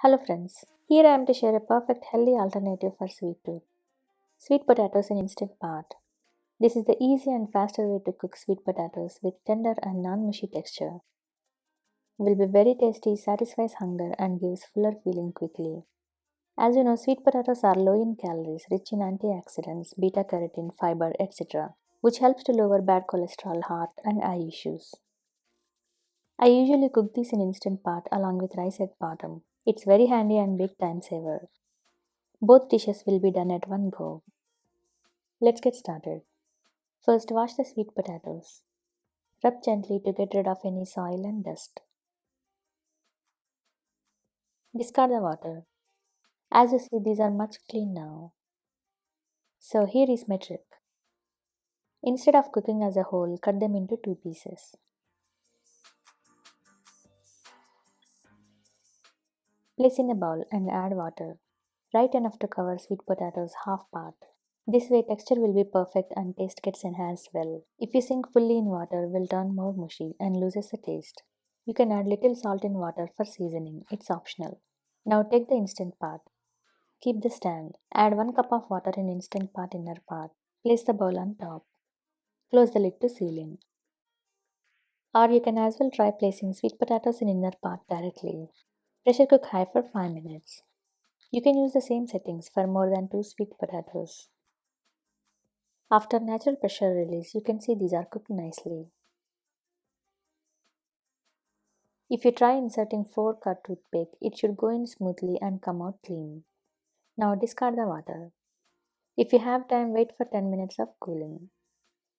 Hello friends, here I am to share a perfect healthy alternative for sweet tooth. Sweet potatoes in instant pot. This is the easy and faster way to cook sweet potatoes with tender and non-mushy texture. Will be very tasty, satisfies hunger and gives fuller feeling quickly. As you know, sweet potatoes are low in calories, rich in antioxidants, beta carotene, fiber, etc., which helps to lower bad cholesterol, heart and eye issues. I usually cook these in instant pot along with rice at bottom. It's very handy and big time saver. Both dishes will be done at one go. Let's get started. First, wash the sweet potatoes. Rub gently to get rid of any soil and dust. Discard the water. As you see, these are much clean now. So here is my trick. Instead of cooking as a whole, cut them into two pieces. Place in a bowl and add water, right enough to cover sweet potatoes half part. This way texture will be perfect and taste gets enhanced well. If you sink fully in water, will turn more mushy and loses the taste. You can add little salt in water for seasoning, it's optional. Now take the instant pot. Keep the stand. Add 1 cup of water in instant pot inner pot. Place the bowl on top. Close the lid to seal in. Or you can as well try placing sweet potatoes in inner pot directly. Pressure cook high for 5 minutes. You can use the same settings for more than 2 sweet potatoes. After natural pressure release, you can see these are cooked nicely. If you try inserting fork or toothpick, it should go in smoothly and come out clean. Now discard the water. If you have time, wait for 10 minutes of cooling.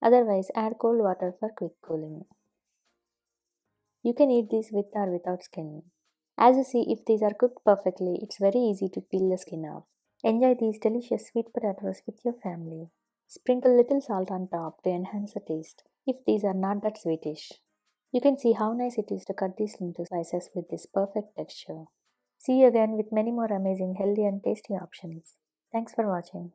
Otherwise, add cold water for quick cooling. You can eat these with or without skin. As you see, if these are cooked perfectly, it's very easy to peel the skin off. Enjoy these delicious sweet potatoes with your family. Sprinkle little salt on top to enhance the taste, if these are not that sweetish. You can see how nice it is to cut these into slices with this perfect texture. See you again with many more amazing healthy and tasty options. Thanks for watching.